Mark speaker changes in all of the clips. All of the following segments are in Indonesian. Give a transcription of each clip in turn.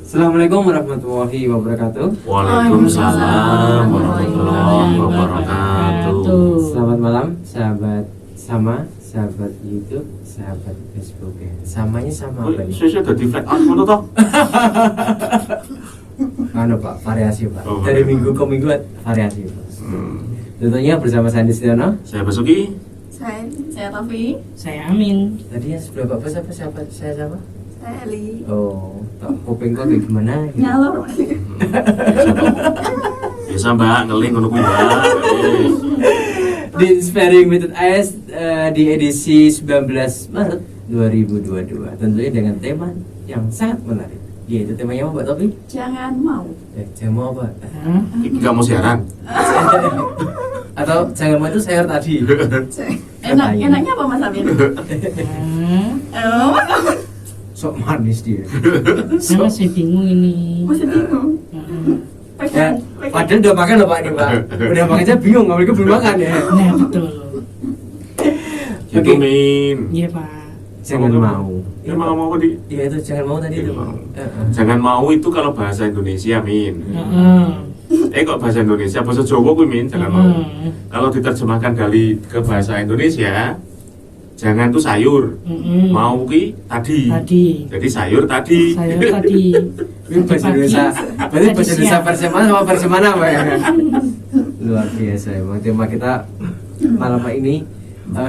Speaker 1: Assalamualaikum warahmatullahi wabarakatuh.
Speaker 2: Waalaikumsalam warahmatullahi wabarakatuh.
Speaker 1: Selamat malam sahabat sahabat YouTube, sahabat Facebook ya. Samanya sama apa nih?
Speaker 2: Saya sudah di flag out ngono toh.
Speaker 1: Anu Pak, variasi Pak.
Speaker 2: Oh,
Speaker 1: Dari
Speaker 2: variasi.
Speaker 1: minggu ke minggu variasi Pak. Tentunya bersama Sandi Setiono.
Speaker 2: Saya Basuki.
Speaker 3: Saya Taufik.
Speaker 4: Saya Amin.
Speaker 1: Tadi yang sebelah Bapak siapa? Saya siapa?
Speaker 3: Saya Eli.
Speaker 1: Oh, tak kuping kok kayak gimana? Gitu.
Speaker 3: Nyalor.
Speaker 2: Biasa Mbak ngeling ngono kuwi Mbak.
Speaker 1: Di Inspiring Method AS di edisi 19 Maret 2022. Tentunya dengan tema yang sangat menarik. Yaitu temanya apa Mbak Topi?
Speaker 3: Jangan mau.
Speaker 1: Jangan mau apa?
Speaker 4: Hah?
Speaker 2: Enggak mau siaran.
Speaker 1: Atau jangan mau itu sayur tadi.
Speaker 3: Enaknya apa Mas Amin? Oh,
Speaker 1: Sok manis dia.
Speaker 4: Saya masih bingung ini.
Speaker 3: masih bingung.
Speaker 1: Ya, padahal udah makan loh Pak ini Pak. Udah makan aja bingung, nggak belum makan ya.
Speaker 4: Nah betul.
Speaker 2: Gitu Min.
Speaker 4: Iya Pak.
Speaker 1: Jangan mau.
Speaker 2: Ya mau di.
Speaker 1: Iya itu jangan mau tadi itu.
Speaker 2: Mau. Jangan mau itu kalau bahasa Indonesia Min. Kok bahasa Indonesia, bahasa Jawa kuwi Min, jangan mau. Kalau diterjemahkan dari ke bahasa Indonesia, jangan tuh sayur. Mau ki tadi. Jadi sayur tadi.
Speaker 4: Saya tadi.
Speaker 1: Ini bahasa Indonesia. Berarti bahasa Indonesia versi mana sama versi mana Pak ya? Luar biasa emang tema kita malam ini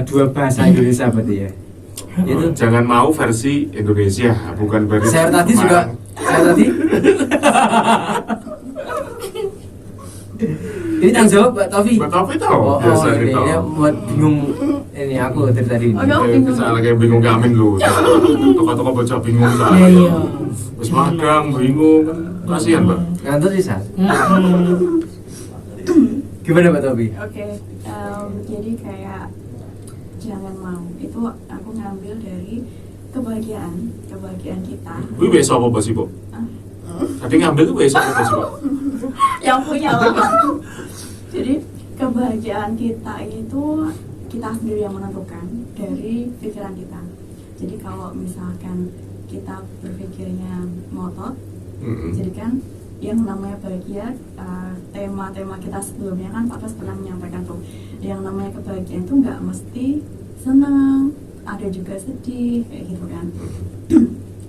Speaker 1: dua bahasa Indonesia berarti ya. Itu
Speaker 2: Jangan mau versi Indonesia, bukan versi
Speaker 1: sayur tadi juga. Sayur tadi. Ini tanggung jawab Mbak Tofi.
Speaker 2: Mbak Tofi tahu,
Speaker 1: Oh,
Speaker 2: biasa
Speaker 1: ini
Speaker 2: gitu.
Speaker 1: ya, buat bingung ini aku dari tadi.
Speaker 3: Oh, kamu bingung.
Speaker 2: Misalnya kayak bingung Amin lu, toko-toko bocah bingung
Speaker 4: Iya
Speaker 2: lah.
Speaker 4: iya.
Speaker 2: Terus magang bingung, kasihan Mbak.
Speaker 1: Ngantuk sih Sas. Gimana Mbak Tofi?
Speaker 3: Oke. Jadi kayak jangan mau. Itu aku ngambil dari kebahagiaan kita.
Speaker 2: Wih besok apa sih Bu? Tadi ngambil tuh besok apa sih Bu?
Speaker 3: Yang punya lah. Jadi kebahagiaan kita itu kita sendiri yang menentukan dari pikiran kita. Jadi kalau misalkan kita berpikirnya ngotot, jadi kan yang namanya bahagia, tema-tema kita sebelumnya kan Pak Bas pernah menyampaikan tuh, yang namanya kebahagiaan itu nggak mesti senang, ada juga sedih kayak gitu kan.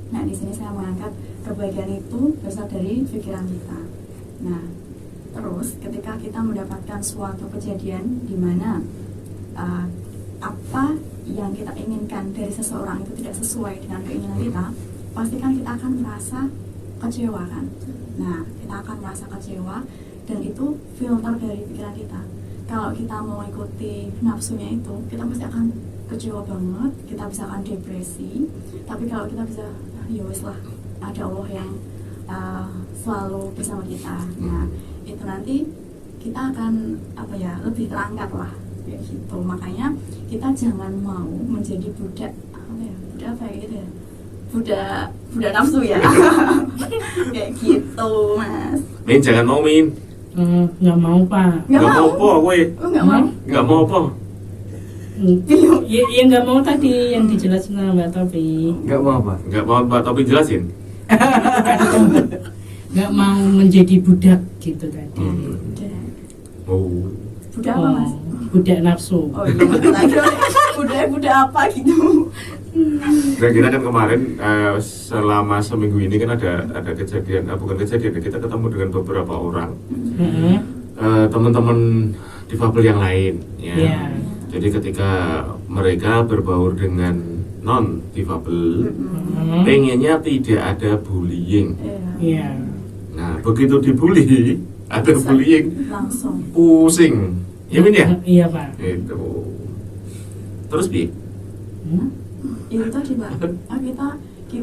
Speaker 3: Nah di sini saya mengangkat kebahagiaan itu berasal dari pikiran kita. Nah terus ketika kita mendapatkan suatu kejadian di mana apa yang kita inginkan dari seseorang itu tidak sesuai dengan keinginan kita, pasti kan kita akan merasa kecewa kan. Nah kita akan merasa kecewa dan itu filter dari pikiran kita. Kalau kita mau ikuti nafsunya itu, kita pasti akan kecewa banget, kita bisa akan depresi. Tapi kalau kita bisa, ya wes lah, ada Allah yang selalu bersama kita. Nah itu nanti kita akan lebih terangkat lah kayak gitu. Makanya kita jangan mau menjadi budak gitu ya, budak nafsu ya. Kayak gitu Mas.
Speaker 2: Min jangan mau Min.
Speaker 4: Nggak mau Pak.
Speaker 3: Nggak mau.
Speaker 2: apa gue?
Speaker 3: Nggak mau.
Speaker 2: Nggak mau apa?
Speaker 4: Ya nggak mau tadi yang dijelasin sama Mbak Topi.
Speaker 1: Enggak mau apa?
Speaker 2: Nggak mau Mbak Topi jelasin?
Speaker 4: Nggak mau menjadi budak gitu tadi.
Speaker 2: Oh.
Speaker 3: Budak apa Mas?
Speaker 4: Budak nafsu.
Speaker 3: Oh iya. Budak apa gitu?
Speaker 2: Kira-kira kan kemarin selama seminggu ini kan ada kejadian, bukan kejadian, kita ketemu dengan beberapa orang teman-teman difabel yang lain ya.
Speaker 4: Iya.
Speaker 2: Jadi ketika mereka berbaur dengan non difabel, pengennya tidak ada bullying.
Speaker 4: Iya.
Speaker 2: Nah begitu dibully, ada bullying,
Speaker 3: Langsung.
Speaker 2: pusing, ya Min ya?
Speaker 4: Iya Pak.
Speaker 2: Itu. Terus bi?
Speaker 3: Ya itu tadi Mbak, kita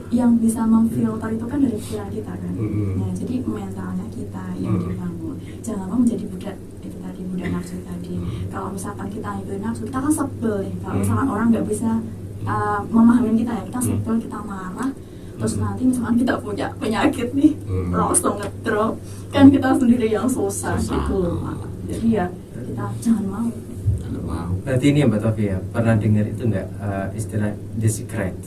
Speaker 3: yang bisa memfilter itu kan dari pikiran kita kan. Nah jadi mentalnya kita yang dibangun. Jangan mau menjadi budak itu tadi, budak nafsu tadi. Kalau misalkan kita ngikutin nafsu, kita kan sebel nih. Kalau misalkan orang nggak bisa memahami kita ya, kita sebel, kita marah. Terus nanti misalkan kita punya penyakit nih, langsung ngedrop. Kan kita sendiri yang susah gitu loh Pak. Jadi ya kita jangan mau.
Speaker 2: Jangan mau.
Speaker 1: Berarti ini ya Mbak Tofi ya, pernah dengar itu nggak istilah the secret?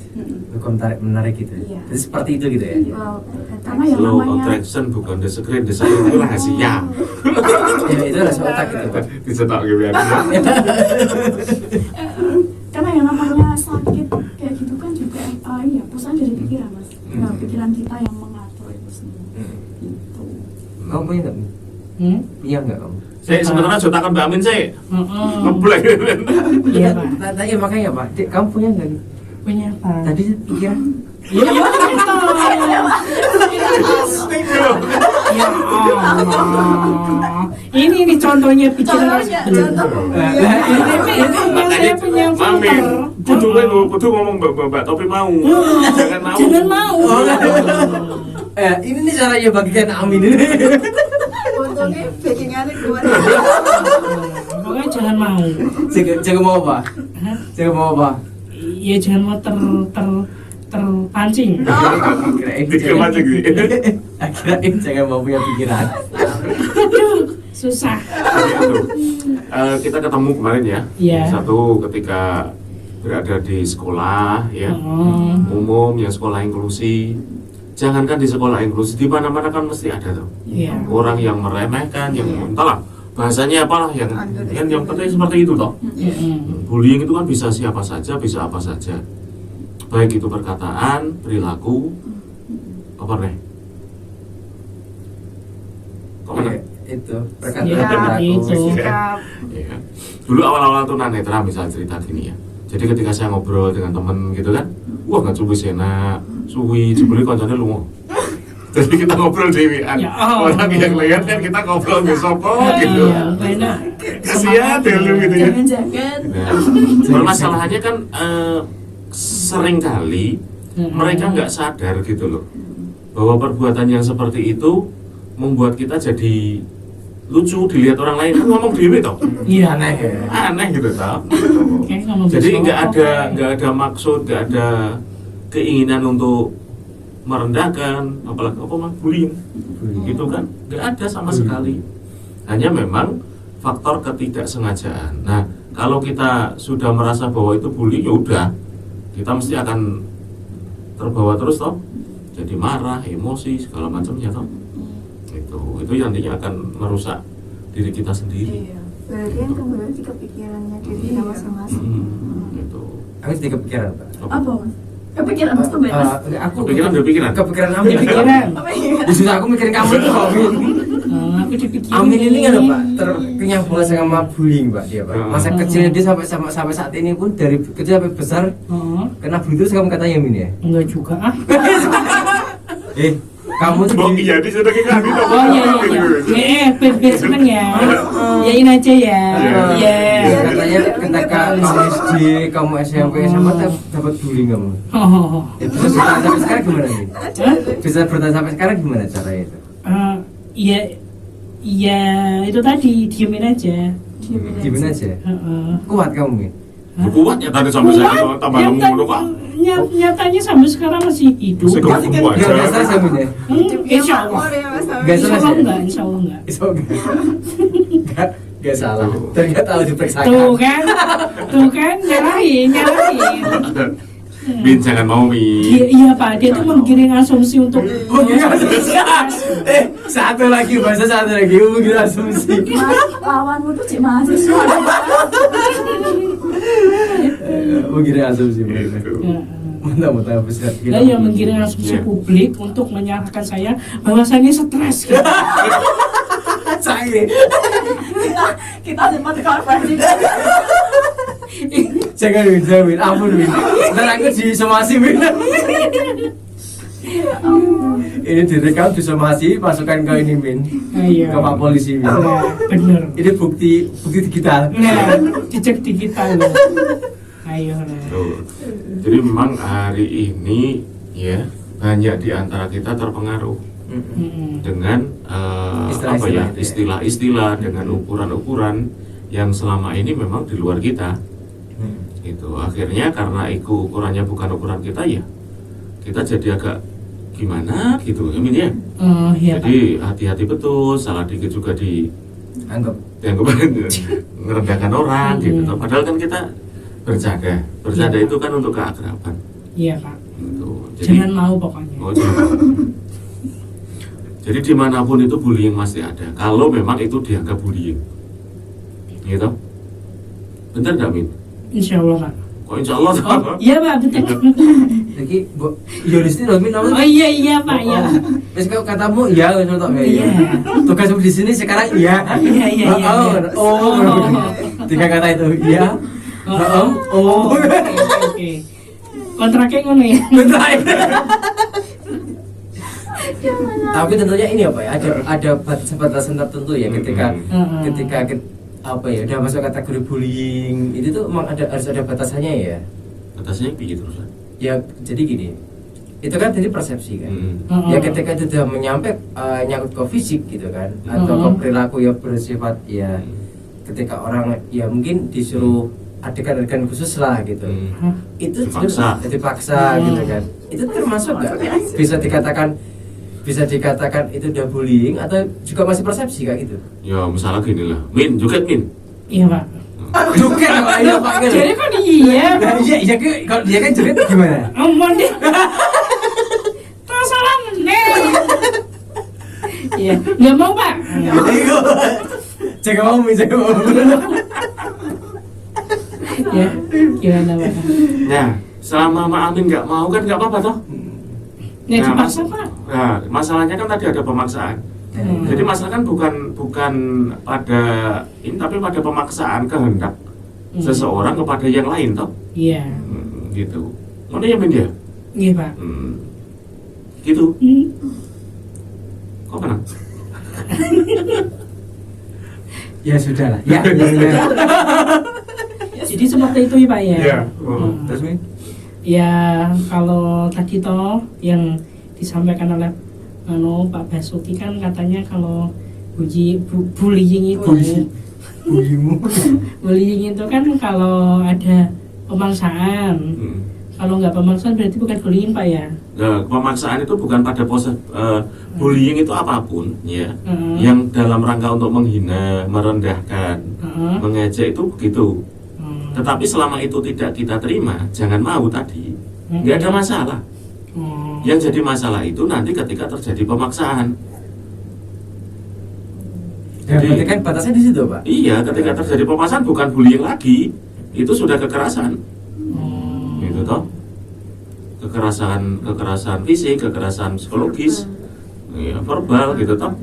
Speaker 1: Hukum tarik menarik gitu.
Speaker 3: Iya.
Speaker 1: Jadi seperti itu gitu ya.
Speaker 3: Karena yang
Speaker 2: Slow
Speaker 3: namanya
Speaker 2: attraction bukan the secret, the secret itu rahasia.
Speaker 1: Ya itu rasa otak gitu Pak.
Speaker 2: Dicetak gitu ya.
Speaker 3: karena yang namanya sakit kayak gitu kan juga iya pusat dari pikiran mas. Nah, pikiran kita yang mengatur itu semua. Gitu.
Speaker 1: Kamu punya nggak? Iya nggak kamu?
Speaker 2: Saya sebenarnya jotakan Mbak Amin saya. Ngeblek.
Speaker 4: Iya Pak.
Speaker 1: Tanya makanya Pak, Dek, kamu punya nggak nih?
Speaker 4: Punya apa?
Speaker 1: Tadi pikiran.
Speaker 4: Iya Ya Allah. Ini contohnya pikiran harus benar. Ini saya punya
Speaker 2: Mami,
Speaker 4: filter.
Speaker 2: kudu ngomong Mbak Topi mau. Jangan mau.
Speaker 4: Jangan mau.
Speaker 1: Ini nih caranya bagikan Amin ini.
Speaker 3: Untungnya backingannya keluar.
Speaker 4: Pokoknya jangan mau.
Speaker 1: Jangan mau apa?
Speaker 4: Hah?
Speaker 1: Jangan mau apa?
Speaker 4: Ya jangan mau terpancing.
Speaker 2: Dikira aja gitu.
Speaker 1: Kirain jangan mau punya pikiran.
Speaker 4: Aduh, susah.
Speaker 2: Kita ketemu kemarin ya.
Speaker 4: Iya.
Speaker 2: Satu ketika berada di sekolah ya.
Speaker 4: Oh.
Speaker 2: Umum yang sekolah inklusi. Jangankan di sekolah inklusi, di mana-mana kan mesti ada tuh.
Speaker 4: Iya.
Speaker 2: Orang yang meremehkan, yang entahlah bahasanya apalah yang penting seperti itu toh. Bullying itu kan bisa siapa saja, bisa apa saja. Baik itu perkataan, perilaku, apa nih? Kok mana?
Speaker 1: Itu
Speaker 4: Ya,
Speaker 1: perkataan
Speaker 4: itu.
Speaker 3: Sikap.
Speaker 2: Ya. Dulu awal-awal tuh Nanetra misalnya cerita gini ya. Jadi ketika saya ngobrol dengan temen gitu kan, wah nggak cukup enak, suwi, jebule koncone lunga. Jadi kita ngobrol dewean.
Speaker 4: Ya, oh.
Speaker 2: Orang yang lihat kan kita ngobrol besok gitu.
Speaker 4: Enak.
Speaker 2: Kasihan dulu gitu ya.
Speaker 3: Jangan-jangan.
Speaker 2: Nah, permasalahannya kan seringkali mereka nggak sadar gitu loh bahwa perbuatan yang seperti itu membuat kita jadi lucu dilihat orang lain kan ngomong dewe toh.
Speaker 4: Iya.
Speaker 2: Aneh gitu toh.
Speaker 4: Kayak ngomong
Speaker 2: Jadi
Speaker 4: besok.
Speaker 2: nggak ada maksud, nggak ada keinginan untuk merendahkan, apalagi apa mah bullying, gitu kan? Nggak ada sama sekali. Hanya memang faktor ketidaksengajaan. Nah, kalau kita sudah merasa bahwa itu bullying, ya udah, kita mesti akan terbawa terus toh, jadi marah, emosi segala macamnya toh. Itu yang nantinya akan merusak diri kita sendiri.
Speaker 3: Iya.
Speaker 5: Berarti kan kembali ke pikirannya diri kita masing-masing.
Speaker 2: Gitu.
Speaker 1: Aku jadi kepikiran Pak.
Speaker 3: Apa mas? Kepikiran mas tuh mas?
Speaker 1: Enggak, aku
Speaker 2: Kepikiran, berpikiran?
Speaker 1: Kepikiran Amin.
Speaker 4: Pikiran.
Speaker 3: Apa ya?
Speaker 1: Justru aku mikirin kamu tuh Amin.
Speaker 4: Aku dipikirin.
Speaker 1: Amin ini kan Pak, terkenyang bola sama bullying Pak dia Pak. Masa kecilnya dia sampai saat ini pun dari kecil sampai besar kena bullying terus kamu katanya Amin ya?
Speaker 4: Enggak juga ah.
Speaker 1: Kamu tuh
Speaker 2: Oh iya, di sudah kita gitu.
Speaker 4: Oh iya. Biar seneng ya. Yain aja ya. Iya.
Speaker 1: katanya ketika kamu SD, kamu SMP, SMA dapat bullying kamu.
Speaker 4: Oh.
Speaker 1: Bisa bertahan sampai sekarang gimana nih?
Speaker 4: Hah?
Speaker 1: Bisa bertahan sampai sekarang gimana caranya itu?
Speaker 4: Iya. Iya, itu tadi diemin aja.
Speaker 1: Gimana aja? Kuat kamu nih?
Speaker 2: Kuat ya tadi sampai saya tambah lemu dulu Pak.
Speaker 4: Nyatanya sampai sekarang masih hidup.
Speaker 2: Masih gemuk aja.
Speaker 1: Gak stres kamu nih?
Speaker 4: Insya Allah.
Speaker 1: Gak
Speaker 4: Insya
Speaker 1: stres
Speaker 4: Allah
Speaker 1: ya?
Speaker 4: enggak, insya Allah enggak.
Speaker 1: It's okay. Gak salah. Ternyata harus diperiksakan.
Speaker 4: Tuh kan, nyalahin.
Speaker 2: Bin jangan mau Bin.
Speaker 4: Iya Pak, dia tuh menggiring asumsi untuk.
Speaker 1: Oh iya, satu lagi bahasa satu lagi mungkin asumsi.
Speaker 3: Lawanmu tuh cik mahasiswa.
Speaker 1: Mungkin asumsi.
Speaker 2: Gitu.
Speaker 1: Mantap besar.
Speaker 4: Dia yang menggiring asumsi publik untuk menyalahkan saya bahwasannya stres. Gitu.
Speaker 1: Saya.
Speaker 3: Kita sempat konversi.
Speaker 1: Jangan Win, ampun Win. Ntar aku disomasi Win. Ini direkam disomasi, masukkan ke ini Win.
Speaker 4: Iya.
Speaker 1: Ke Pak Polisi Win.
Speaker 4: Nah, bener.
Speaker 1: Ini bukti digital.
Speaker 4: Nah, dicek digital loh. Ayo.
Speaker 2: Tuh. Jadi memang hari ini ya banyak di antara kita terpengaruh dengan apa ya istilah-istilah dengan ukuran-ukuran yang selama ini memang di luar kita. Itu akhirnya karena itu ukurannya bukan ukuran kita ya kita jadi agak gimana gitu Amin ya.
Speaker 4: Iya,
Speaker 2: Jadi hati-hati betul, salah dikit juga
Speaker 1: Anggap.
Speaker 2: dianggap merendahkan orang gitu toh. Padahal kan kita bercanda
Speaker 4: Iya.
Speaker 2: itu kan untuk keakraban
Speaker 4: Iya Pak.
Speaker 2: gitu.
Speaker 4: Jangan mau pokoknya.
Speaker 2: Oh, jangan. Jadi dimanapun itu bullying masih ada. Kalau memang itu dianggap bullying, gitu. Bener nggak Min?
Speaker 4: Insya Allah Pak.
Speaker 2: Kok insya Allah?
Speaker 4: Oh, iya Pak, betul.
Speaker 1: Lagi Yonis ini loh, Min namanya.
Speaker 4: Oh iya Pak ya.
Speaker 1: Wes kau katamu iya wes untuk
Speaker 4: Iya.
Speaker 1: Tugasmu di sini sekarang iya.
Speaker 4: Iya.
Speaker 1: Oh. Tiga kata itu iya. Oh.
Speaker 4: Oke. Kontraknya ngono ya.
Speaker 1: Tapi tentunya ini apa ya? Ada batasan tertentu ya ketika apa ya? Udah masuk kategori bullying itu tuh emang harus ada batasannya ya.
Speaker 2: Batasnya begitu terus.
Speaker 1: Ya jadi gini. Itu kan dari persepsi kan.
Speaker 2: Hmm.
Speaker 1: Ya ketika itu sudah menyampe nyangkut ke fisik gitu kan atau ke perilaku yang bersifat ya ketika orang ya mungkin disuruh adegan-adegan khusus lah gitu. Itu dipaksa gitu kan. Itu termasuk nggak bisa dikatakan itu udah bullying atau juga masih persepsi kayak gitu?
Speaker 2: Ya misalnya gini lah, Min, joget Min.
Speaker 4: Iya Pak.
Speaker 1: Joget ayo Pak gitu.
Speaker 4: Jadi kok iya?
Speaker 1: Nah, iya kalau dia kan joget gimana?
Speaker 4: Omong deh. Terus salah meneh. Iya, nggak mau Pak.
Speaker 1: Jaga mau.
Speaker 4: Ya, gimana Pak?
Speaker 2: Nah, selama Mak Amin nggak mau kan nggak apa-apa toh.
Speaker 4: Nggak
Speaker 2: Nah,
Speaker 4: dipaksa Pak.
Speaker 2: Nah, masalahnya kan tadi ada pemaksaan. Jadi masalah kan bukan pada ini tapi pada pemaksaan kehendak seseorang kepada yang lain toh.
Speaker 4: Iya.
Speaker 2: Gitu. Mana ya Min ya?
Speaker 4: Iya Pak.
Speaker 2: Gitu. Kok kenapa?
Speaker 1: Ya sudah lah. Ya.
Speaker 4: Jadi seperti itu ya Pak ya.
Speaker 2: Iya.
Speaker 1: Terus Min?
Speaker 4: Ya kalau tadi toh yang disampaikan oleh Pak Basuki kan katanya kalau bullying itu bullying itu kan kalau ada pemaksaan. Kalau nggak pemaksaan berarti bukan bullying Pak ya.
Speaker 2: Nah, pemaksaan itu bukan pada pose bullying itu apapun ya. Yang dalam rangka untuk menghina, merendahkan, mengejek itu begitu. Tetapi selama itu tidak kita terima, jangan mau tadi, nggak ada masalah. Yang jadi masalah itu nanti ketika terjadi pemaksaan.
Speaker 1: Ya, berarti kan batasnya di situ Pak.
Speaker 2: Iya, ketika terjadi pemaksaan bukan bullying lagi, itu sudah kekerasan. Gitu toh. Kekerasan fisik, kekerasan psikologis, ya, verbal gitu toh.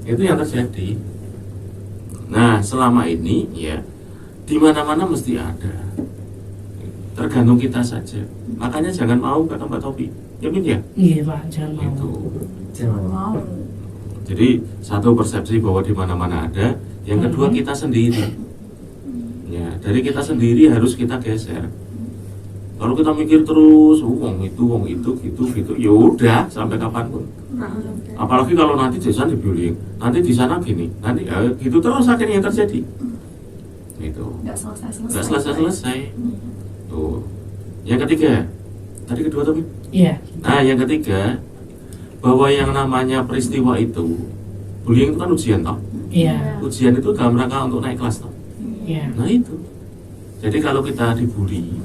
Speaker 2: Itu yang terjadi. Nah, selama ini ya di mana-mana mesti ada. Tergantung kita saja. Makanya jangan mau kata Mbak Topi. Ya Min ya?
Speaker 4: Iya Pak, jangan mau.
Speaker 2: Gitu.
Speaker 1: Jangan
Speaker 3: Mau.
Speaker 2: Jadi satu persepsi bahwa di mana-mana ada, yang kedua kita sendiri. Ya, dari kita sendiri harus kita geser. Kalau kita mikir terus, wong itu gitu, ya udah sampai kapanpun. Apalagi kalau nanti di sana dibullying, nanti di sana gini, nanti gitu terus akhirnya yang terjadi. Gitu.
Speaker 3: Nggak
Speaker 2: Nggak
Speaker 3: selesai.
Speaker 2: selesai. Tuh. Yang ketiga, tadi kedua tapi.
Speaker 4: Iya.
Speaker 2: Nah, yang ketiga, bahwa yang namanya peristiwa itu, bullying itu kan ujian toh.
Speaker 4: Iya.
Speaker 2: Ujian itu dalam rangka untuk naik kelas toh.
Speaker 4: Iya.
Speaker 2: Nah itu. Jadi kalau kita dibully,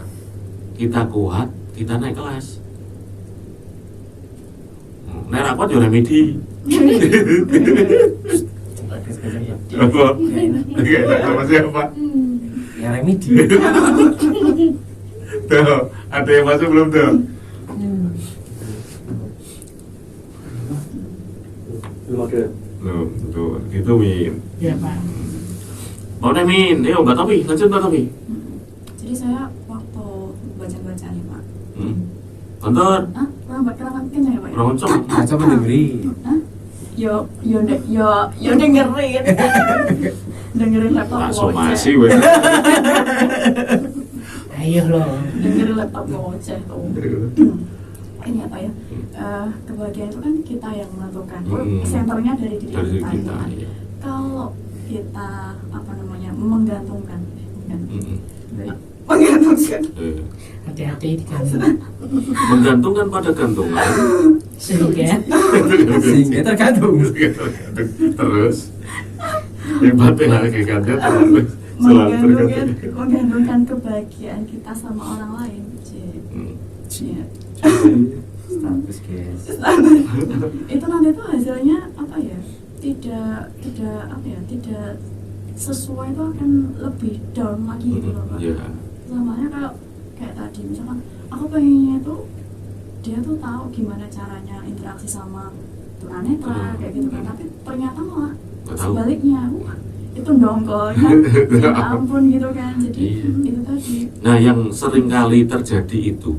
Speaker 2: kita kuat, kita naik kelas. Naik rapat ya remedi. Apa? Enggak enak sama siapa?
Speaker 1: Ya remedi.
Speaker 2: Tuh, ada yang masuk belum tuh? Belum, tuh, gitu Min.
Speaker 4: Iya Pak.
Speaker 2: Mau deh Min, ayo Mbak Topi, lanjut Mbak Topi.
Speaker 3: Jadi saya waktu baca-baca nih Pak.
Speaker 2: Bentar,
Speaker 3: Hah? Kenapa kenyang ya Pak?
Speaker 2: kurang kenceng.
Speaker 1: Coba dengeri.
Speaker 3: Hah? Yo dengerin. Dengerin laptop
Speaker 2: Pak
Speaker 3: ngoceh.
Speaker 2: Somasi weh.
Speaker 4: Ayo loh.
Speaker 3: Dengerin laptop ngoceh tuh. Ini apa ya? Kebahagiaan itu kan kita yang menentukan. Senternya dari diri
Speaker 2: Dari
Speaker 3: kita.
Speaker 2: kita, iya.
Speaker 3: Kalau kita menggantungkan.
Speaker 4: Hati-hati di kanan.
Speaker 2: Menggantungkan pada gantungan.
Speaker 4: Sehingga
Speaker 1: Sehingga tergantung.
Speaker 2: Terus Hebat ya hakikatnya selalu
Speaker 3: menggantungkan kebahagiaan kita sama orang lain. Iya.
Speaker 1: Status guys.
Speaker 3: Itu nanti tuh hasilnya apa ya? Tidak apa ya? Tidak sesuai, itu akan lebih down lagi gitu loh, Pak.
Speaker 2: Iya.
Speaker 3: Samanya kalau kayak tadi misalkan aku pengennya tuh dia tuh tahu gimana caranya interaksi sama tunanetra kayak gitu kan, tapi ternyata malah
Speaker 2: Nggak tahu.
Speaker 3: sebaliknya. Wah, itu dongkolnya ya ampun gitu kan. Jadi
Speaker 2: Iya.
Speaker 3: itu tadi.
Speaker 2: Nah, yang sering kali terjadi itu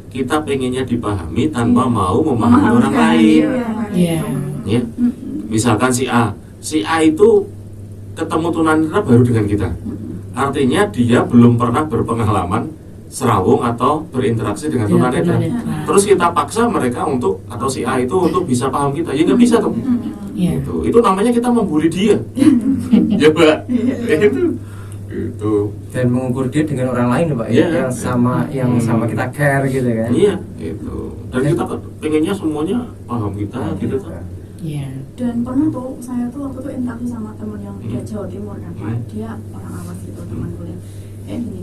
Speaker 2: kita pengennya dipahami tanpa
Speaker 3: Iya.
Speaker 2: mau memahami orang lain.
Speaker 4: Iya.
Speaker 2: Ya, misalkan si A itu ketemu tunanetra baru dengan kita. Artinya dia belum pernah berpengalaman serawung atau berinteraksi dengan
Speaker 4: Dengan
Speaker 2: tunanetra.
Speaker 4: tunanetra.
Speaker 2: Terus kita paksa mereka untuk, atau si A itu untuk bisa paham kita, ya nggak bisa tuh.
Speaker 4: Iya.
Speaker 2: Itu namanya kita membuli dia. Ya Pak. Itu.
Speaker 1: Dan mengukur dia dengan orang lain Pak
Speaker 2: Iya.
Speaker 1: yang sama kita care gitu kan.
Speaker 2: Iya, itu. Dan kita kan pengennya semuanya paham kita gitu kan.
Speaker 4: Iya.
Speaker 3: Dan pernah tuh saya tuh waktu tuh interaksi sama temen yang dari Jawa Timur kan, Pak. Dia orang awas gitu, teman kuliah. Kayak gini,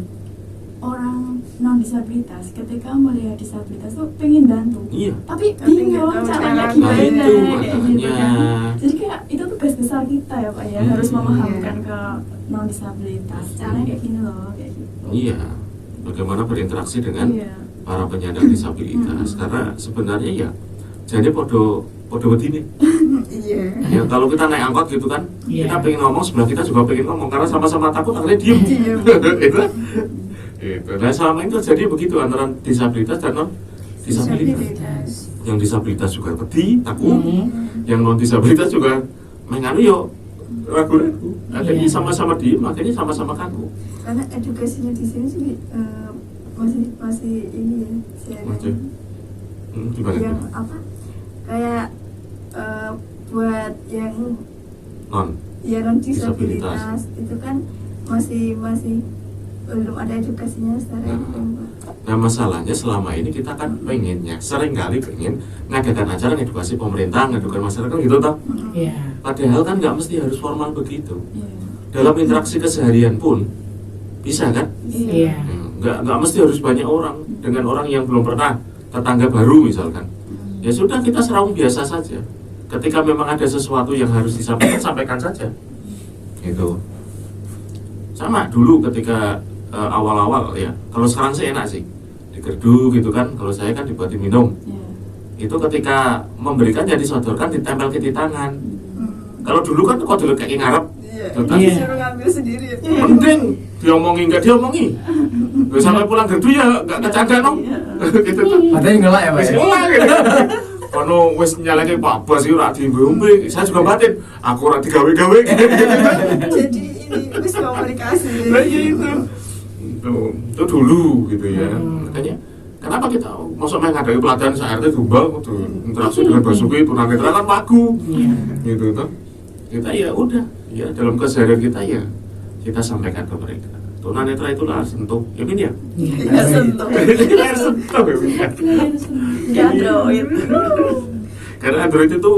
Speaker 3: orang non disabilitas ketika melihat disabilitas tuh pengen bantu,
Speaker 2: Iya.
Speaker 3: tapi
Speaker 5: Tapi nggak
Speaker 3: bingung
Speaker 5: tahu
Speaker 3: caranya
Speaker 5: cara.
Speaker 3: gimana
Speaker 2: Nah, itu
Speaker 3: kayak gitu
Speaker 2: makanya.
Speaker 3: kan. Jadi kayak itu tugas besar kita ya Pak ya, harus
Speaker 2: Hmm.
Speaker 3: memahamkan ke non disabilitas caranya kayak gini loh, kayak gitu.
Speaker 2: Iya. Bagaimana berinteraksi dengan
Speaker 3: Iya.
Speaker 2: para penyandang disabilitas, karena sebenarnya ya jadi podo begini.
Speaker 5: Iya.
Speaker 2: Ya kalau kita naik angkot gitu kan,
Speaker 4: Iya.
Speaker 2: kita pengen ngomong, sebelah kita juga pengen ngomong, karena sama-sama takut akhirnya diem. Itu. Itu. Nah, selama ini terjadi begitu antara disabilitas dan non disabilitas. Yang disabilitas juga pedih, takut. Yang non disabilitas juga menganu yo ragu-ragu. Akhirnya
Speaker 4: Iya.
Speaker 2: sama-sama diem, akhirnya sama-sama kaku.
Speaker 5: Karena edukasinya di sini sih masih ini ya,
Speaker 2: Masih. Gimana?
Speaker 5: yang apa kayak buat yang
Speaker 2: Non.
Speaker 5: non disabilitas itu kan masih belum ada edukasinya secara ini kan, Pak.
Speaker 2: Nah, masalahnya selama ini kita kan pengennya, seringkali pengen ngadakan acara edukasi pemerintah, ngadakan masyarakat gitu toh.
Speaker 4: Iya.
Speaker 2: Padahal kan nggak mesti harus formal begitu.
Speaker 3: Iya.
Speaker 2: Dalam interaksi keseharian pun bisa kan?
Speaker 4: Iya.
Speaker 2: Nggak mesti harus banyak orang, dengan orang yang belum pernah, tetangga baru misalkan. Ya sudah, kita serawung biasa saja. Ketika memang ada sesuatu yang harus disampaikan, sampaikan saja. Gitu. Sama dulu ketika awal-awal ya. Kalau sekarang sih enak sih. Digerdu gitu kan. Kalau saya kan dibuatin minum.
Speaker 3: Iya.
Speaker 2: Itu ketika memberikan ya disodorkan, ditempel ke di tangan. Kalau dulu kan kok dulu kayak ngarep.
Speaker 5: Iya.
Speaker 2: Tetap.
Speaker 4: Iya.
Speaker 5: Disuruh ngambil sendiri.
Speaker 2: Mending diomongi nggak diomongi. Terus sampai pulang gerdu ya nggak kecanda no. Gitu tuh.
Speaker 1: Padahal ngelak ya Pak
Speaker 2: Wis
Speaker 1: ya.
Speaker 2: mulai gitu. Kono wis nyalake Pak Bos iki ora diombe. Saya juga batin, aku ora digawe-gawe.
Speaker 5: Jadi ini wis komunikasi.
Speaker 2: Nah iya itu. Itu dulu gitu ya. Makanya kenapa kita masuk main ngadain pelatihan RT Tumbal kudu interaksi dengan Basuki tunanetra kan lagu. Gitu toh. Kita ya udah, ya dalam keseharian kita ya kita sampaikan ke mereka. Tunanetra itu harus sentuh, ya Min ya?
Speaker 3: Iya, sentuh.
Speaker 2: Harus sentuh ya Min ya?
Speaker 3: Di Android.
Speaker 2: Karena Android itu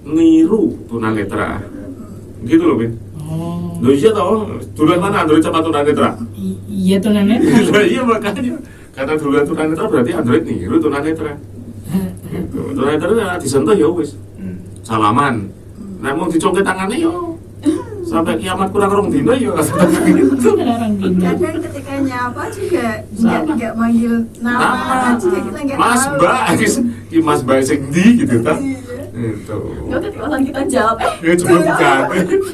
Speaker 2: niru tunanetra. Gitu loh Min.
Speaker 4: Oh.
Speaker 2: Loh iya tau, duluan mana Android sama tunanetra?
Speaker 4: Iya tunanetra.
Speaker 2: Lah iya makanya. Karena duluan tunanetra berarti Android niru tunanetra. Gitu. Tunanetra disentuh ya wis. Salaman. Nah mau dicongket tangannya yo. Sampai kiamat kurang rong dino yo.
Speaker 4: Sekarang pindah.
Speaker 5: Kadang ketika nyapa juga
Speaker 2: Sama.
Speaker 5: nggak manggil nama, juga kita nggak
Speaker 2: Mas
Speaker 5: tahu.
Speaker 2: Mbak, ki Mas Mbak sing ndi gitu ta.
Speaker 5: Iya.
Speaker 2: Itu.
Speaker 3: Nggak ketika orang kita jawab,
Speaker 2: Ya cuma bukan.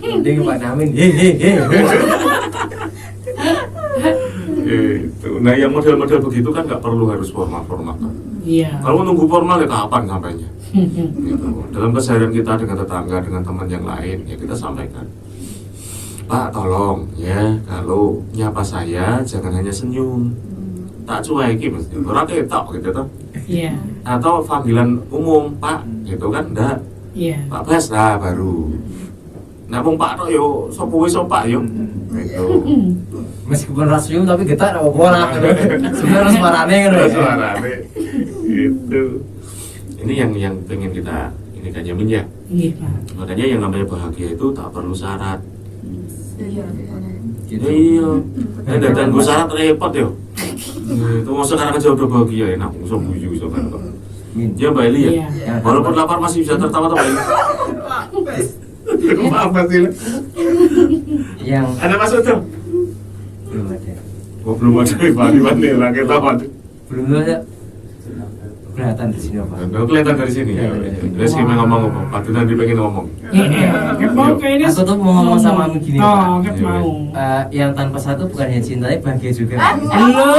Speaker 1: Mending Pak Namin. Hehehe.
Speaker 2: Gitu. Nah yang model-model begitu kan nggak perlu harus formal-formal.
Speaker 4: Iya.
Speaker 2: Kalau nunggu formal ya kapan sampainya? Gitu. Dalam keseharian kita dengan tetangga, dengan teman yang lain, ya kita sampaikan. Pak tolong ya, kalau nyapa saya jangan hanya senyum. Tak cueki mesti. Orang ketok gitu toh.
Speaker 4: Iya.
Speaker 2: Atau panggilan umum, Pak, gitu kan enggak.
Speaker 4: Iya.
Speaker 2: Pak Bas lah baru. Nah mung Pak tok yo sapa wis Pak yo. Gitu.
Speaker 1: Meskipun rasium tapi getar apa lah. Sebenarnya suaranya kan.
Speaker 2: Suarane. Gitu. Ini yang pengen kita Ini kan Yamin ya.
Speaker 4: Iya Pak.
Speaker 2: Makanya yang namanya bahagia itu tak perlu syarat.
Speaker 3: Iya.
Speaker 1: Gitu.
Speaker 2: Iya. Dan gue syarat repot yo. Itu mau sekarang aja udah bahagia enak, usah buju usah kan.
Speaker 1: Min.
Speaker 2: Ya Mbak Eli ya.
Speaker 4: Iya.
Speaker 2: Walaupun lapar masih bisa tertawa Mbak Eli. Maaf Mas Eli.
Speaker 1: Yang
Speaker 2: Ada masuk tuh.
Speaker 1: belum ada.
Speaker 2: Oh belum ada Ivan orang kita Pak.
Speaker 1: Belum ada. Kelihatan di sini apa?
Speaker 2: Nggak kelihatan dari sini ya. Terus gimana ngomong-ngomong? Pak nanti pengen ngomong.
Speaker 4: Kan mau kayaknya.
Speaker 1: Aku tuh mau ngomong sama Amin gini,
Speaker 4: Oh,
Speaker 1: Pak.
Speaker 4: kan mau.
Speaker 1: Yang tanpa satu bukan hanya cinta, tapi bahagia juga.
Speaker 4: Lo.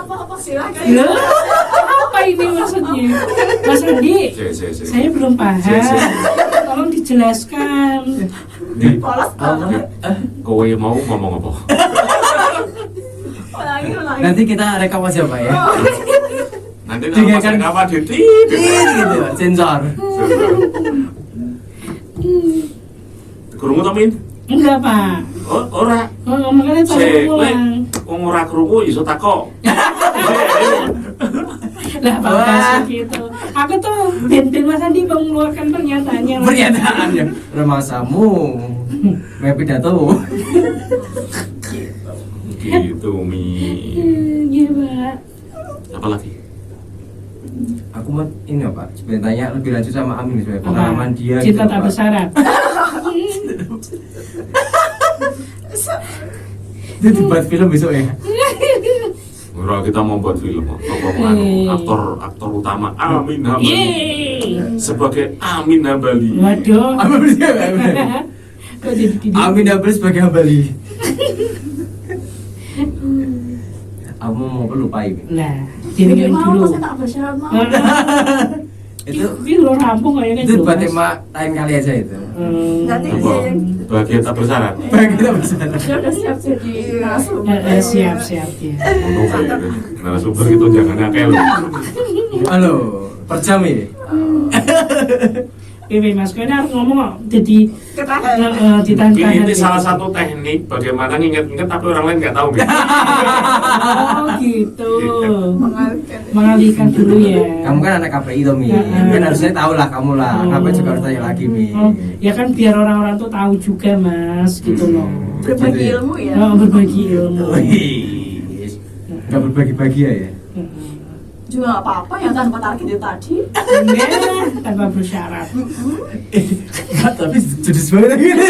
Speaker 3: Apa silakan.
Speaker 4: Lo. Apa ini maksudnya? Mas Andi, saya belum paham. Tolong dijelaskan.
Speaker 3: Polos banget.
Speaker 2: Kowe mau ngomong apa?
Speaker 3: Ulangi.
Speaker 1: Nanti kita rekam aja, Pak ya.
Speaker 2: Nanti
Speaker 1: Tiga
Speaker 2: kalau
Speaker 1: kan-
Speaker 2: apa ditit
Speaker 1: Gitu, sensor.
Speaker 2: Krungu to Min?
Speaker 4: Enggak Pak.
Speaker 2: Oh, ora.
Speaker 4: Oh, makanya tolong
Speaker 2: Sik, kowe
Speaker 4: pulang.
Speaker 2: wong ora krungu iso takok.
Speaker 4: Lah Pak gitu. Aku tuh ben Mas Andi mengeluarkan pernyataannya.
Speaker 1: Pernyataan ya. Remasamu. Mau pidato.
Speaker 2: Gitu Mi.
Speaker 4: Iya Pak.
Speaker 2: Apa lagi?
Speaker 1: Aku mau ini ya, Pak. Sebenarnya tanya lebih lanjut sama Amin sebenarnya
Speaker 4: Apa?
Speaker 1: pengalaman dia.
Speaker 4: Cinta
Speaker 1: gitu,
Speaker 4: tak
Speaker 1: Pak.
Speaker 4: bersyarat.
Speaker 1: Itu dibuat film besok ya.
Speaker 2: Ora kita mau buat film apa aktor utama Amin Hambali
Speaker 4: Yeay.
Speaker 2: sebagai Amin Hambali.
Speaker 4: Waduh.
Speaker 1: Amin bersih.
Speaker 4: Kok jadi gini?
Speaker 1: Amin Abel sebagai hambali. Aku mau lupain.
Speaker 4: Nah, diringin
Speaker 3: Mau
Speaker 4: dulu.
Speaker 3: saya tak bersyarat mau.
Speaker 1: Itu
Speaker 4: Ini lo rampung kayaknya
Speaker 1: itu buat
Speaker 4: jelas.
Speaker 1: tema lain kali aja itu.
Speaker 5: Nanti
Speaker 2: Apa? Bahagia tak bersyarat.
Speaker 1: Bagi kita bisa.
Speaker 3: Dia udah siap jadi narasumber.
Speaker 4: Siap ya.
Speaker 2: Narasumber itu jangan akeh lho.
Speaker 1: Halo, per jam ya.
Speaker 4: Pipi Mas, kayaknya harus ngomong kok. Jadi
Speaker 5: Ketahan.
Speaker 4: ditahan-tahan.
Speaker 2: Ini salah satu teknik bagaimana nginget-nginget tapi orang lain nggak tahu. Min.
Speaker 4: Oh gitu.
Speaker 5: Mengalihkan.
Speaker 4: Mengalihkan dulu ya.
Speaker 1: Kamu kan anak KPI toh Mi. Kan harusnya tahu lah kamu lah. Kenapa juga harus tanya lagi Mi?
Speaker 4: Oh, ya kan biar orang-orang tuh tahu juga Mas, gitu loh.
Speaker 3: Berbagi ilmu ya.
Speaker 4: Oh, berbagi ilmu.
Speaker 1: Wih, nggak berbagi-bagi ya?
Speaker 3: Juga nggak apa-apa yang tanpa target itu tadi.
Speaker 4: Enggak, tanpa bersyarat.
Speaker 1: Enggak, tapi judes banget gitu.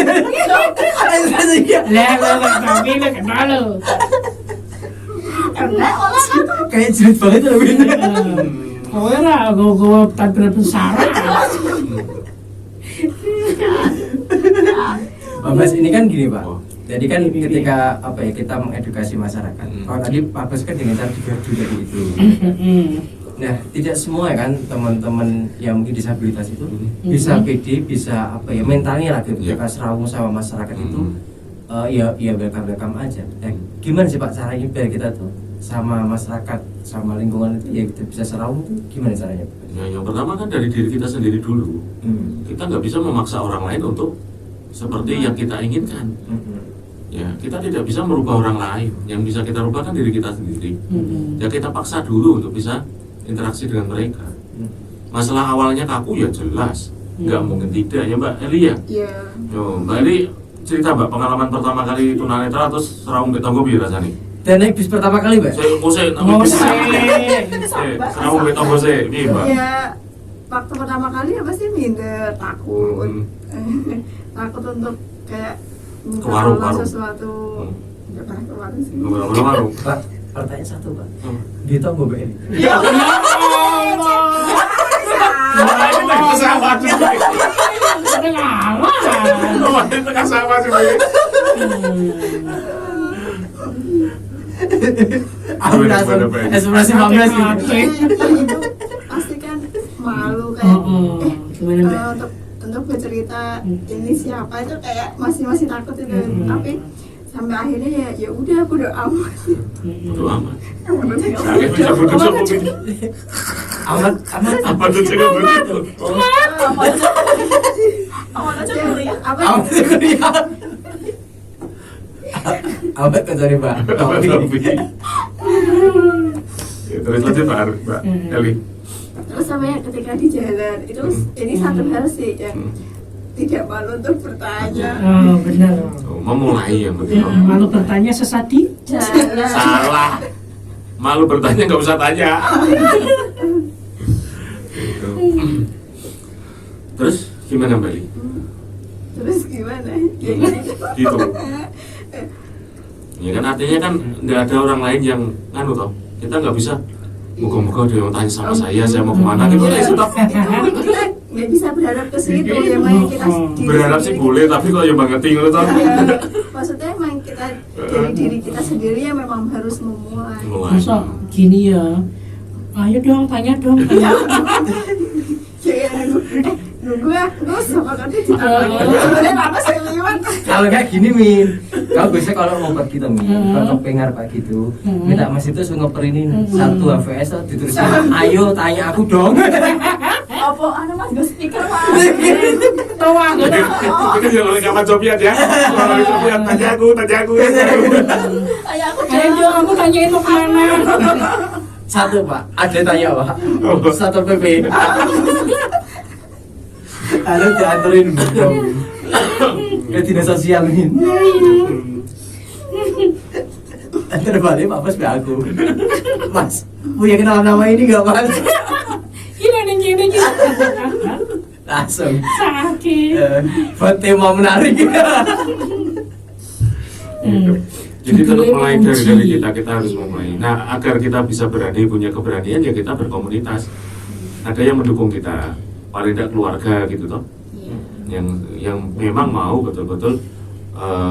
Speaker 4: Lah, tapi lo kenal lo.
Speaker 3: Karena olah
Speaker 1: Kayak judes banget loh Min.
Speaker 4: Kowe ra gue tanpa bersyarat.
Speaker 1: Pak Bas, ini kan gini Pak.
Speaker 2: Oh.
Speaker 1: Jadi kan ketika apa ya kita mengedukasi masyarakat. Kalau tadi Pak Bas kan dengan cara digaduh tadi itu. Nah, tidak semua ya kan teman-teman yang mungkin disabilitas itu bisa pede, bisa apa ya mentalnya lah ketika serawung sama masyarakat itu ya welcome aja. Nah, gimana sih Pak caranya biar kita tuh sama masyarakat sama lingkungan itu ya kita bisa serawung tuh gimana caranya?
Speaker 2: Ya, yang pertama kan dari diri kita sendiri dulu. Kita nggak bisa memaksa orang lain untuk seperti yang kita inginkan. Ya, kita tidak bisa merubah orang lain. Yang bisa kita rubah kan diri kita sendiri. Ya kita paksa dulu untuk bisa interaksi dengan mereka. Masalah awalnya kaku ya jelas, nggak mungkin tidak ya Mbak Eli ya.
Speaker 5: Iya.
Speaker 2: Yo, Mbak Eli cerita Mbak pengalaman pertama kali tunanetra terus serawung betonggo piye rasane?
Speaker 1: Dan naik bis pertama kali Mbak?
Speaker 2: Saya kose serawung betonggo sih, piye Mbak?
Speaker 5: Ya waktu pertama kali apa sih minder, takut, takut untuk kayak minta
Speaker 2: Ke warung,
Speaker 5: tolong
Speaker 2: warung.
Speaker 5: sesuatu. Nggak pernah ke warung sih.
Speaker 2: Warung.
Speaker 1: Pak, pertanyaan satu Pak. Dia tahu nggak Mbak Eli?
Speaker 4: Ya Allah.
Speaker 2: Sama juga.
Speaker 4: Ada ngalah.
Speaker 2: Kemarin tengah sama sih Mbak.
Speaker 1: Aku langsung ekspresi Pak Bas gitu.
Speaker 5: Itu pasti kan malu kayak
Speaker 4: Gimana Mbak?
Speaker 5: untuk bercerita ini siapa itu kayak masih takut itu. Tapi sampai akhirnya ya udah bodo amat.
Speaker 2: Bodo amat. Saya bisa bodo amat.
Speaker 1: Amat
Speaker 2: Apa tuh cakap begitu?
Speaker 3: awal aja dulu ya.
Speaker 5: Apa?
Speaker 1: Amat kan sorry Mbak.
Speaker 2: Tapi. Ya, terus lanjut Mbak Eli.
Speaker 5: Terus sampai ketika di jalan itu ini satu hal sih yang tidak malu untuk bertanya.
Speaker 4: Oh, benar.
Speaker 2: Memulai yang penting.
Speaker 4: Ya, malu bertanya sesat di
Speaker 5: Jalan.
Speaker 2: Salah. Malu bertanya nggak usah tanya. Gitu. Terus gimana Mbak Li?
Speaker 5: Terus gimana? Ya gitu.
Speaker 2: Gitu. Ya kan artinya kan nggak ada orang lain yang nganu toh. Kita nggak bisa. Moga-moga ada yang tanya sama saya mau kemana gitu ya toh.
Speaker 5: Kita nggak bisa berharap ke situ ya, emang kita diri
Speaker 2: Berharap sih
Speaker 5: sendiri.
Speaker 2: boleh, tapi kok ya banget tinggal toh.
Speaker 5: Ya, maksudnya emang kita dari diri kita sendiri yang memang harus memulai.
Speaker 4: masa gini ya. Ayo dong, tanya dong. Tanya.
Speaker 5: Kayak nunggu ya, terus sama kan ditanya. Sebenarnya apa sih lewat?
Speaker 1: Kalau kayak gini Min, kau biasanya kalau mau pergi tuh Min, kalau pengar pak gitu, minta Mas itu suruh ngeprinin satu HVS tuh ditulisin, ayo tanya aku dong.
Speaker 3: Apa anu Mas gue speaker Mas.
Speaker 4: Tawa gitu.
Speaker 2: Itu jangan oleh kapan Sofian ya. Kalau Sofian tanya aku.
Speaker 3: Kayak aku
Speaker 4: Ayo dong, aku tanyain mau kemana.
Speaker 1: Satu pak, ada tanya pak, satu PP. Halo dianterin dong. Ke dinas sosial Min. Antar balik Pak Bos be aku. Mas, punya kenalan nama ini nggak Mas?
Speaker 4: Ini nih gini gitu.
Speaker 1: Langsung.
Speaker 4: Sakit.
Speaker 1: Buat tema menarik.
Speaker 2: Jadi tetap mulai dari kita harus memulai. Nah, agar kita bisa berani punya keberanian ya kita berkomunitas. Ada yang mendukung kita, paling tidak keluarga gitu toh. Yang memang mau betul-betul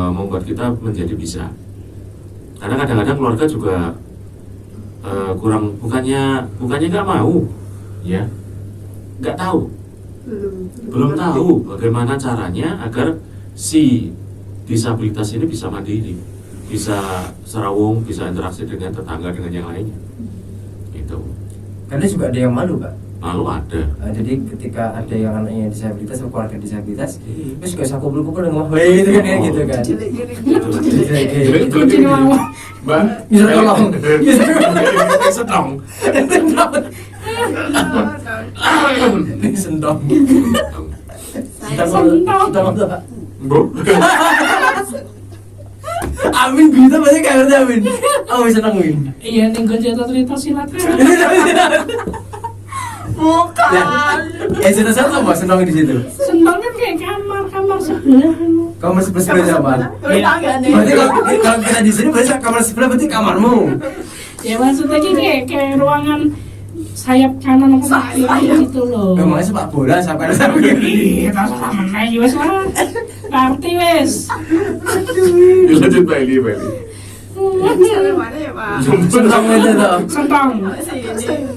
Speaker 2: membuat kita menjadi bisa. Karena kadang-kadang keluarga juga kurang bukannya nggak mau, ya nggak tahu, belum tahu bagaimana caranya agar si disabilitas ini bisa mandiri, bisa serawung, bisa interaksi dengan tetangga dengan yang lainnya. Gitu.
Speaker 1: Karena juga ada yang malu Pak.
Speaker 2: Lalu ada.
Speaker 1: Jadi ketika ada yang anaknya disabilitas atau keluarga disabilitas, terus gak usah kumpul-kumpul dengan wah itu kan kayak gitu kan.
Speaker 4: Jadi mau.
Speaker 2: Mbak,
Speaker 1: Bisa tolong.
Speaker 2: Setong.
Speaker 1: Sendong.
Speaker 4: Sendong.
Speaker 2: Bu.
Speaker 1: Amin bisa pasti kayak ngerti Amin. Oh seneng Min.
Speaker 4: Iya, nih gue cerita silakan.
Speaker 5: Bukan.
Speaker 1: Cerita satu Mas seneng di situ.
Speaker 4: Sendong kan kayak kamar sebelah.
Speaker 1: Kamar sebelah siapa?
Speaker 3: Terus tangga nih.
Speaker 1: Berarti kalau kita di sini berarti kamar sebelah berarti kamarmu.
Speaker 4: Ya maksudnya kayak ruangan sayap kanan apa kiri gitu loh.
Speaker 1: Emangnya sepak bola sampai sampai
Speaker 4: Iya, tak salah menang wes lah. Ngerti wes.
Speaker 2: Lanjut Mbak Eli.
Speaker 5: Sampai mana ya Pak?
Speaker 1: seneng itu tuh.
Speaker 4: Sendong.
Speaker 5: Sini.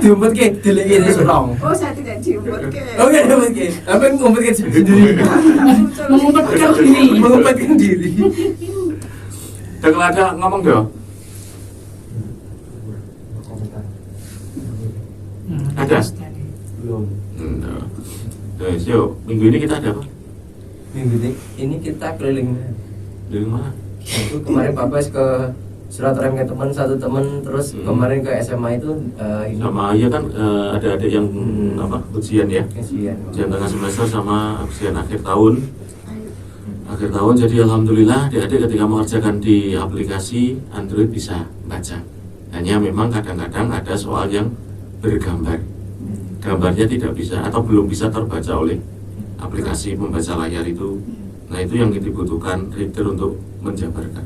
Speaker 1: Diumpet ke delik ini seneng.
Speaker 5: Oh saya tidak jemput ke.
Speaker 1: Oke, diumpet ke. Apa yang ngumpetkan sendiri?
Speaker 4: Mengumpetkan diri.
Speaker 1: Mengumpetkan diri.
Speaker 2: Kalau ada ngomong dong. Ada?
Speaker 1: Belum.
Speaker 2: Guys, yuk minggu ini kita ada apa?
Speaker 1: Minggu ini kita keliling.
Speaker 2: Dari mana?
Speaker 1: Itu kemarin Pak Bas ke silaturahmi ke teman satu teman, terus kemarin ke SMA itu ini
Speaker 2: Sama ya kan ada yang apa ujian ya?
Speaker 1: kasihan.
Speaker 2: Ujian tengah semester sama ujian akhir tahun. Akhir tahun jadi alhamdulillah adik-adik ketika mengerjakan di aplikasi Android bisa baca. Hanya memang kadang-kadang ada soal yang bergambar. Gambarnya tidak bisa atau belum bisa terbaca oleh aplikasi pembaca layar itu. Nah itu yang dibutuhkan reader untuk menjabarkan.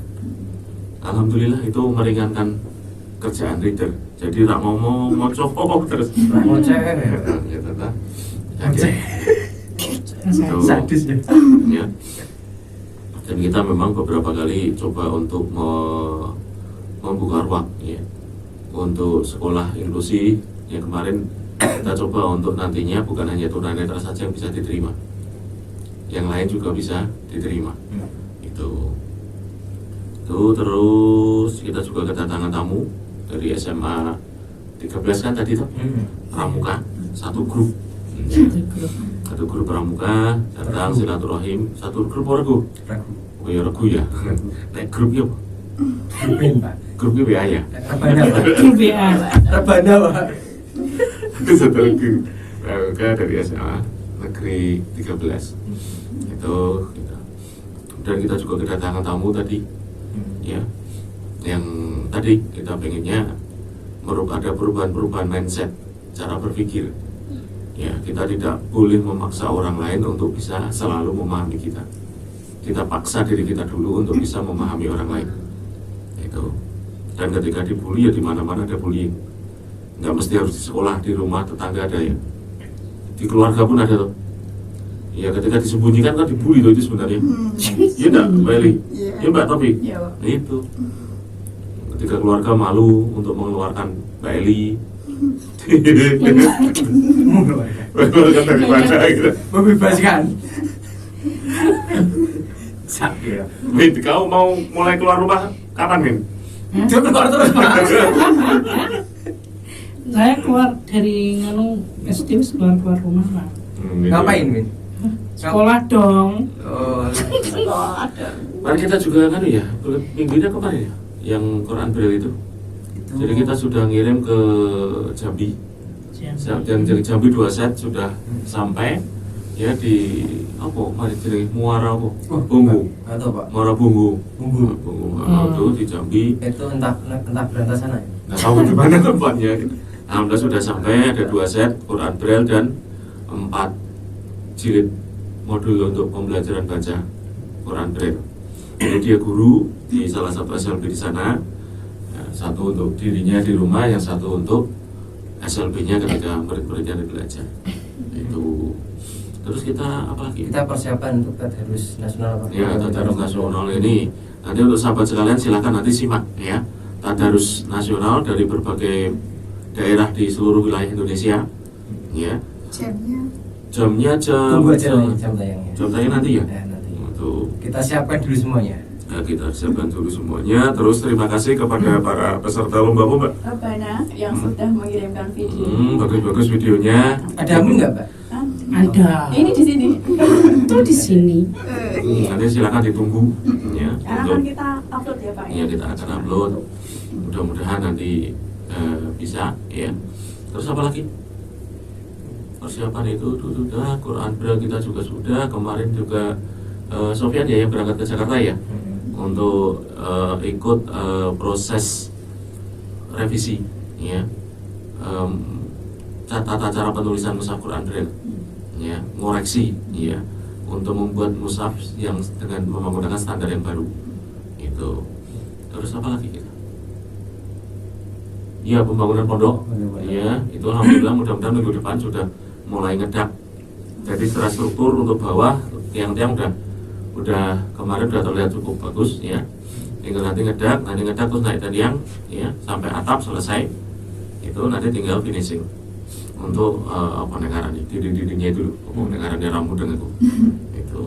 Speaker 2: Alhamdulillah itu meringankan kerjaan reader. Jadi tak ngomong terus.
Speaker 1: Ngoceh.
Speaker 2: Ya tetap. Oke. Itu,
Speaker 1: Sadis ya.
Speaker 2: ya. Dan kita memang beberapa kali coba untuk membuka ruang ya untuk sekolah inklusi. Yang kemarin kita coba untuk nantinya bukan hanya tunanetra saja yang bisa diterima, yang lain juga bisa diterima. Itu terus kita juga kedatangan tamu dari SMA 13 kan tadi tuh pramuka, satu grup pramuka datang silaturahim, satu grup regu. Oh ya regu ya. Nek grupnya apa?
Speaker 1: Grupin Pak.
Speaker 2: Grupnya BA ya.
Speaker 1: Rebana Pak.
Speaker 4: Grup BA.
Speaker 1: Rebana Pak.
Speaker 2: Saudaraku PWK dari SMA Negeri 13 itu gitu. Dan kita juga kedatangan tamu tadi ya, yang tadi kita pengennya ada perubahan-perubahan mindset cara berpikir ya. Kita tidak boleh memaksa orang lain untuk bisa selalu memahami kita. Kita paksa diri kita dulu untuk bisa memahami orang lain itu. Dan ketika dibully ya di mana-mana ada bullying, nggak mesti harus di sekolah, di rumah, tetangga ada ya, di keluarga pun ada tuh ya. Ketika disembunyikan kan dibully loh itu sebenarnya. Iya enggak Mbak Eli? Iya Mbak Topi?
Speaker 3: Iya, Pak.
Speaker 2: Nah, itu ketika keluarga malu untuk mengeluarkan Mbak Eli mengeluarkan dari mana gitu.
Speaker 1: Membebaskan. Sakit ya.
Speaker 2: Min, kamu mau mulai keluar rumah kapan Min?
Speaker 1: Dia keluar terus Pak.
Speaker 4: Saya keluar dari SD wis keluar rumah lah.
Speaker 1: Ngapain Min?
Speaker 4: Sekolah dong.
Speaker 1: Oh,
Speaker 3: Ada.
Speaker 2: Mari kita juga kan ya, minggu ini kemarin ya, yang Quran Braille itu. Jadi kita sudah ngirim ke Jambi. Dan Jambi 2 set sudah sampai ya di apa? Mari jadi Muara apa? Bumbu.
Speaker 1: atau Pak?
Speaker 2: Muara Bumbu.
Speaker 1: Bumbu.
Speaker 2: Itu di Jambi.
Speaker 1: Itu entah berantas sana ya.
Speaker 2: Nggak tahu di mana tempatnya. Gitu. Alhamdulillah sudah sampai, ada 2 set Quran Braille dan 4 jilid modul untuk pembelajaran baca Quran Braille. Jadi dia guru di salah satu SLB di sana, ya, satu untuk dirinya di rumah, yang satu untuk SLB-nya ketika murid-muridnya belajar. Itu. Terus kita apa lagi?
Speaker 1: Kita persiapan untuk tadarus nasional Pak.
Speaker 2: Ya, tadarus nasional ini nanti untuk sahabat sekalian silakan nanti simak ya. Tadarus nasional dari berbagai daerah di seluruh wilayah Indonesia. Ya.
Speaker 5: Jamnya
Speaker 2: Jamnya
Speaker 1: Tunggu aja nih jam tayangnya.
Speaker 2: jam tayang nanti ya.
Speaker 1: Ya, nanti.
Speaker 2: Untuk
Speaker 1: Kita siapkan dulu semuanya.
Speaker 2: ya, kita siapkan dulu semuanya. Terus terima kasih kepada para peserta lomba Mbak.
Speaker 3: Rabana yang sudah mengirimkan video.
Speaker 2: Bagus-bagus videonya.
Speaker 1: Ada amin nggak Pak?
Speaker 3: Hah?
Speaker 4: Ada.
Speaker 3: Ini di sini.
Speaker 4: Itu di sini.
Speaker 2: Nanti silakan ditunggu ya.
Speaker 3: Karena kan kita upload ya Pak.
Speaker 2: Ya, kita akan upload. Mudah-mudahan nanti bisa ya. Terus apa lagi? Persiapan itu sudah, Quran Braille kita juga sudah. Kemarin juga Sofyan ya yang berangkat ke Jakarta ya untuk ikut proses revisi ya, tata cara penulisan mushaf Quran Braille ya, ngoreksi ya, untuk membuat mushaf yang dengan menggunakan standar yang baru itu. Terus apa lagi kita? Ya, pembangunan pondok ya, itu alhamdulillah mudah-mudahan minggu depan sudah mulai ngedak. Jadi secara struktur untuk bawah tiang-tiang udah kemarin udah terlihat cukup bagus ya. Tinggal nanti ngedak terus naik tiang ya sampai atap selesai. Itu nanti tinggal finishing untuk pendengaran dinding-dindingnya itu, pendengarannya rambut itu. Itu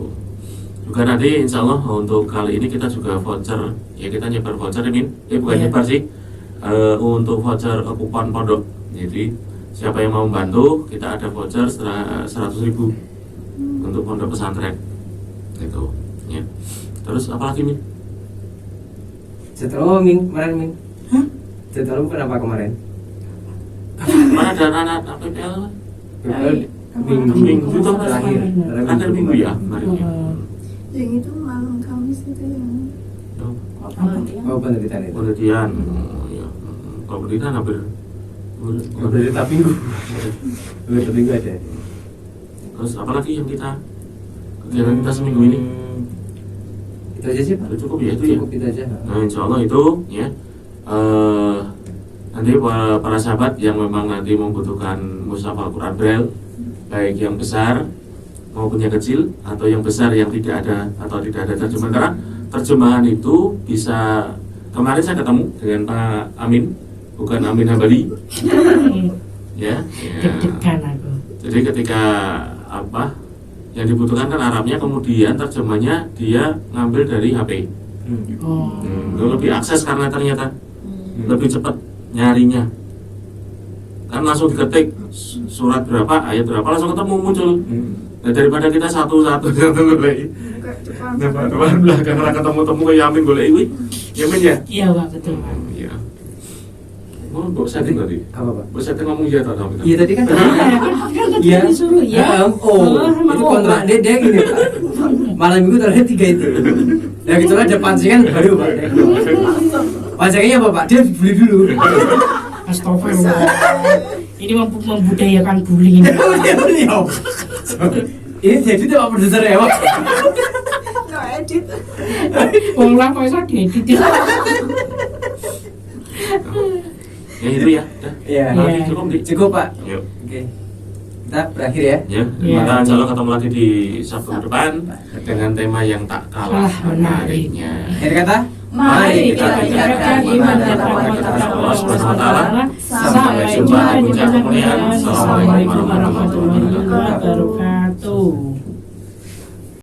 Speaker 2: juga nanti insya Allah untuk kali ini kita juga voucher ya, kita nyebar voucher ini bukan nyebar sih, untuk voucher kupon pondok. Jadi siapa yang mau membantu, kita ada voucher 100.000 untuk pondok pesantren itu ya. Terus apa lagi Min?
Speaker 1: Setelah Min, kemarin Min. Setelah kenapa kemarin?
Speaker 2: Mana ada anak PPL?
Speaker 1: Minggu
Speaker 2: itu
Speaker 1: terakhir.
Speaker 2: terakhir minggu ya kemarin ya.
Speaker 5: yang itu malam Kamis itu yang
Speaker 1: Oh, penelitian itu.
Speaker 2: Penelitian ya. Kalau penelitian hampir
Speaker 1: Dari tiap minggu. Dari tiap minggu ada.
Speaker 2: terus apa lagi yang kita kegiatan kita seminggu ini?
Speaker 1: Itu aja sih Pak.
Speaker 2: Udah cukup ya itu ya.
Speaker 1: Cukup itu aja.
Speaker 2: Nah insya Allah itu ya, nanti para sahabat yang memang nanti membutuhkan mushaf Al-Quran Braille, baik yang besar maupun yang kecil, atau yang besar yang tidak ada atau tidak ada terjemahan, karena terjemahan itu bisa, kemarin saya ketemu dengan Pak Amin, bukan Amin Hambali ya,
Speaker 4: Deg-degan aku.
Speaker 2: jadi ketika apa yang dibutuhkan kan Arabnya, kemudian terjemahnya dia ngambil dari HP.
Speaker 4: Oh.
Speaker 2: Itu lebih akses karena ternyata lebih cepat nyarinya, kan langsung diketik surat berapa, ayat berapa, langsung ketemu muncul. Nah, daripada kita satu-satu golek depan belakang karena ketemu-temu ke Yamin golek iki Yamin ya.
Speaker 4: Iya Pak, betul Pak.
Speaker 2: Iya. Oh, Mbok setting tadi.
Speaker 1: Apa Pak?
Speaker 2: Mbok setting ngomong iya atau
Speaker 1: Iya tadi kan.
Speaker 4: Kan tadi
Speaker 1: Iya.
Speaker 4: disuruh ya.
Speaker 1: Oh, itu kontrak dia gini Pak. Malam minggu terakhir 3 itu. Ya kecuali ada pancingan baru Pak. Pancingannya apa Pak? Dia beli dulu.
Speaker 4: Astagfirullah. Ini membudayakan bullying.
Speaker 1: Dia beli apa? Ini jadi tuh Pak produser ya Pak.
Speaker 5: No edit.
Speaker 4: Wong lah kok iso diedit.
Speaker 2: Ya itu ya. Dah.
Speaker 1: Iya.
Speaker 4: Iya.
Speaker 2: Cukup Dik.
Speaker 1: Cukup Pak.
Speaker 2: Yuk.
Speaker 1: Oke. Kita berakhir ya.
Speaker 2: Ya,
Speaker 4: Iya.
Speaker 2: kita insya Allah ketemu lagi di Sabtu depan dengan tema yang tak kalah menariknya.
Speaker 1: Akhir kata.
Speaker 3: Mari kita tingkatkan iman dan takwa kita kepada Allah Subhanahu wa taala. Sampai jumpa di puncak kemuliaan. Assalamualaikum warahmatullahi wabarakatuh.
Speaker 4: wabarakatuh.